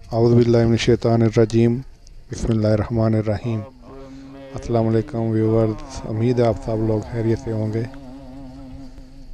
औज़ुबिल्लाहि मिनश्शैतानिर्रजीम बिस्मिल्लाहिर्रहमानिर्रहीम। अस्सलाम वालेकुम व्यूअर्स, उम्मीद है आप सब लोग खैरियत से होंगे।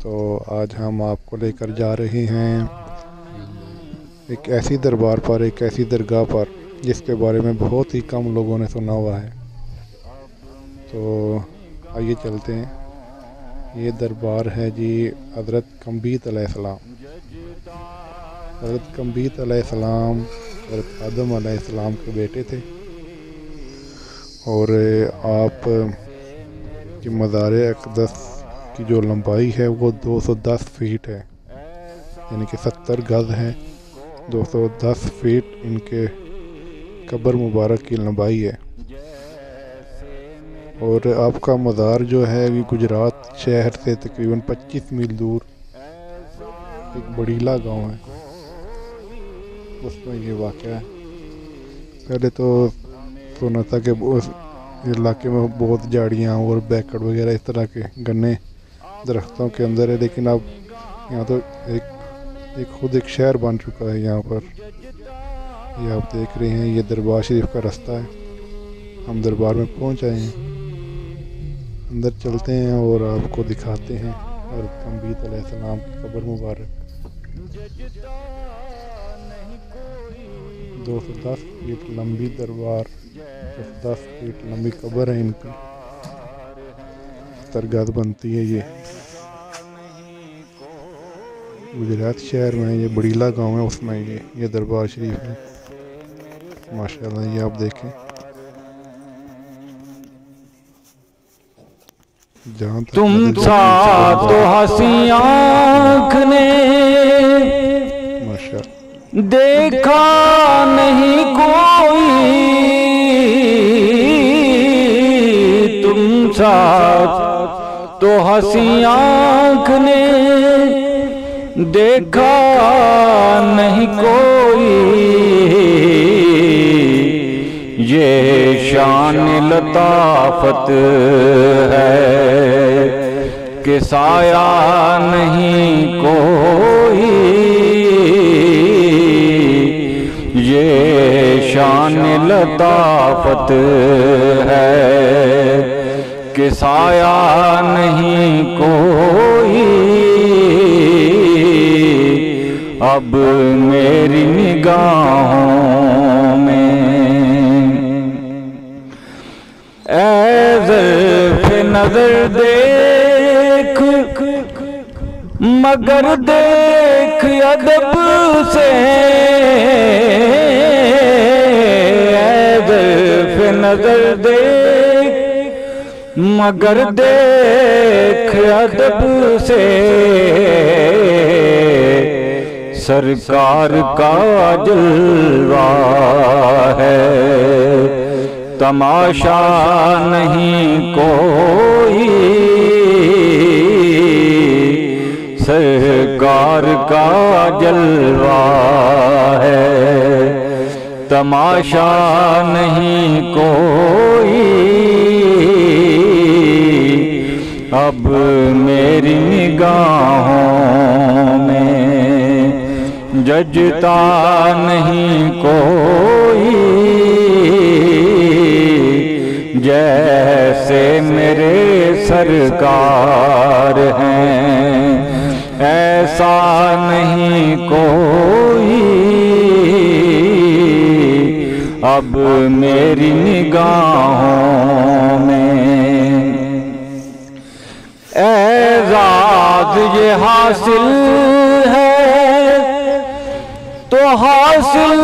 तो आज हम आपको लेकर जा रहे हैं एक ऐसी दरबार पर, एक ऐसी दरगाह पर जिसके बारे में बहुत ही कम लोगों ने सुना हुआ है। तो आइए चलते हैं। ये दरबार है जी हज़रत कम्बीत अलैहिस्सलाम। हज़रत कम्बीत अलैहिस्सलाम हज़रत आदम अलैहिस्सलाम के बेटे थे और आप की मज़ार अक़दस की जो लंबाई है वो 210 फीट है, यानी कि 70 गज़ है। 210 फीट इनके कब्र मुबारक की लंबाई है। और आपका मज़ार जो है अभी गुजरात शहर से तकरीबन 25 मील दूर एक बड़ीला गांव है, उसमें ये वाक़या है। पहले तो सुना था कि उस इलाके में बहुत झाड़ियाँ और बैकड़ वगैरह इस तरह के गन्ने दरख्तों के अंदर है, लेकिन अब यहाँ तो खुद एक शहर बन चुका है यहाँ पर। ये आप देख रहे हैं, ये दरबार शरीफ का रास्ता है। हम दरबार में पहुँच आए हैं, अंदर चलते हैं और आपको दिखाते हैं हज़रत कम्बीत अलैहिस्सलाम की कब्र मुबारक। 210 फीट लंबी दरबार, 10 फीट लंबी कब्र है इनकी। दरगाह बनती है ये गुजरात शहर में, ये बड़ीला गांव है, उसमें ये दरबार शरीफ है। माशाल्लाह, ये आप देखें। तुम सा तो हंसी आँख ने देखा नहीं कोई, तुम सा तो हंसी आँख ने देखा नहीं कोई, ये शान लताफत है कि साया नहीं कोई, ये शान लताफत है कि साया नहीं कोई। अब मेरी निगाहों में ज़ुल्फ़े नज़र देख, मगर देख अदब से, ज़ुल्फ़े नज़र देख, मगर देख अदब से, सरकार का जलवा है, तमाशा नहीं कोई, सरकार का जलवा है, तमाशा नहीं कोई। अब मेरी निगाहों में जजता नहीं कोई, जैसे मेरे सरकार हैं ऐसा नहीं कोई। अब मेरी निगाहों में एज़ाज़ ये हासिल है तो हासिल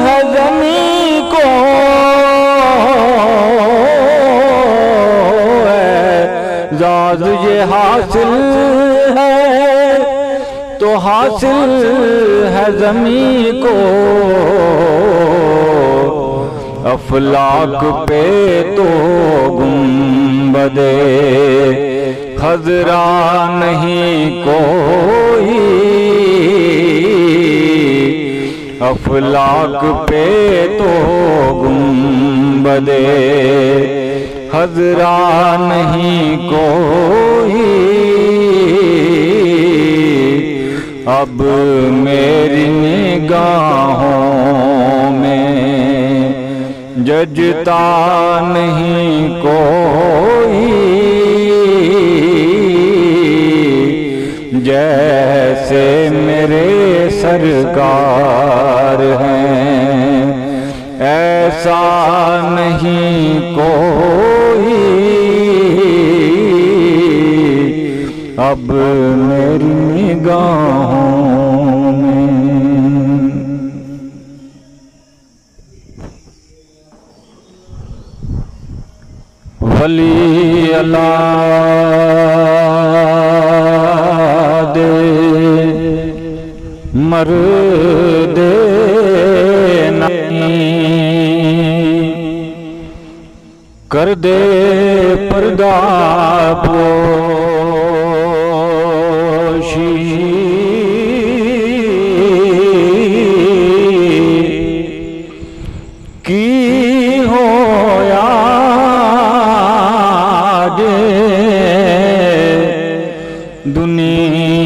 है ज़मीं को, एज़ाज़ ये हासिल है तो हासिल है ज़मीं को, अफलाक पे तो गुंबदे खज़रा नहीं कोई, अफलाक पे तो गुंबदे खज़रा नहीं कोई। अब मेरी निगाहों जजता नहीं कोई जैसे मेरे सरकार हैं, ऐसा नहीं कोई अब मेरी निगाहों में। वली अल्लाह दे मर्दे नहीं कर दे पर्दा पोशी, की होया दुनिया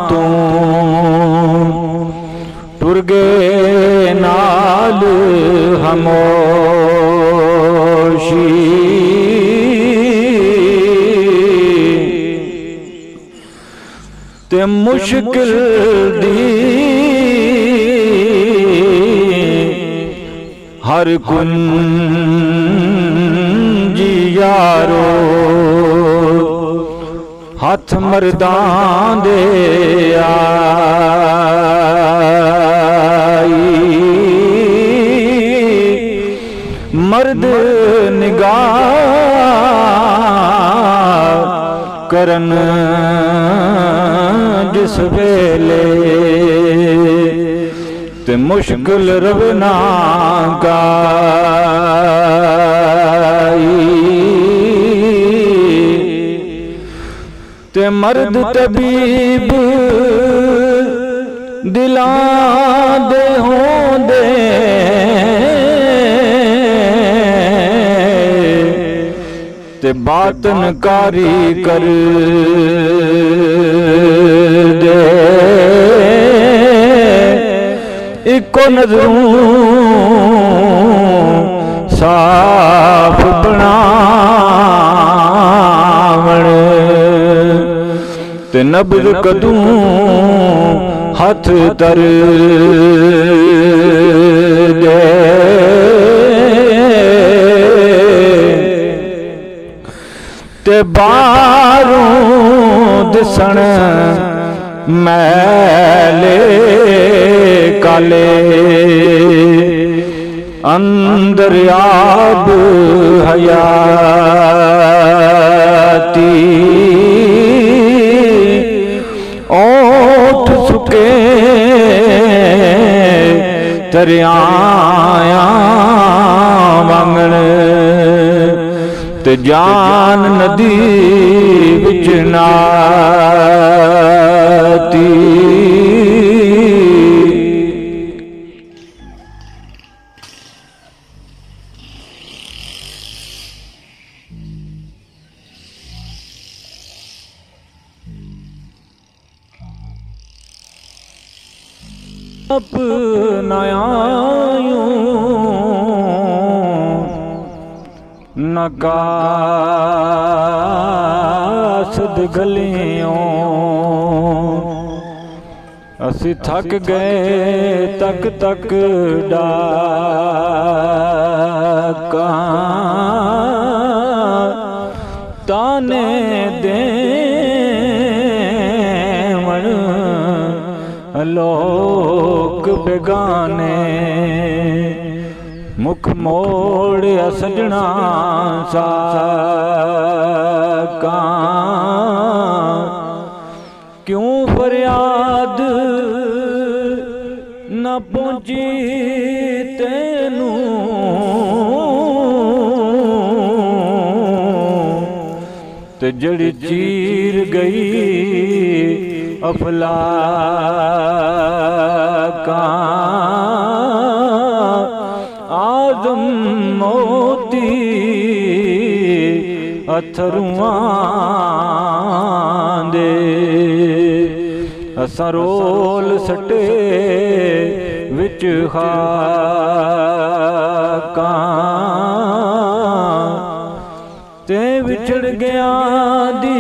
तू टुर गए नाल हमोशी, ते मुश्किल दी हर कुंजी यारो हाथ मर्दां दे आई, मर्द निगाह करन जिस वेले ते मुश्किल रवना गाई, ते मर्द तबीब दिलां दे होंदे ते बातन कारी कर दे, इको नजरों साफ बनावण ते नब्ज़ कदूं हथ तर दे, ते बारों दिसण मैले काले अंदर आब हयाती, ओठ सुके दरियाया वांगण ते जान नदी विच नाती, अपनाया नकासद गलियों असी थक गए तक तक डाका ताने दे लोग बेगाने मुख मोड़ सजना साका, क्यों फरियाद न पहुंची तेनू ते जड़ी चीर गई अफलाका, आदम मोती अथरुआं दे ਸਰੋਲ ਸਟੇ ਵਿੱਚ ਖਾਕਾਂ ਤੇ ਵਿਛੜ ਗਿਆ ਦੀ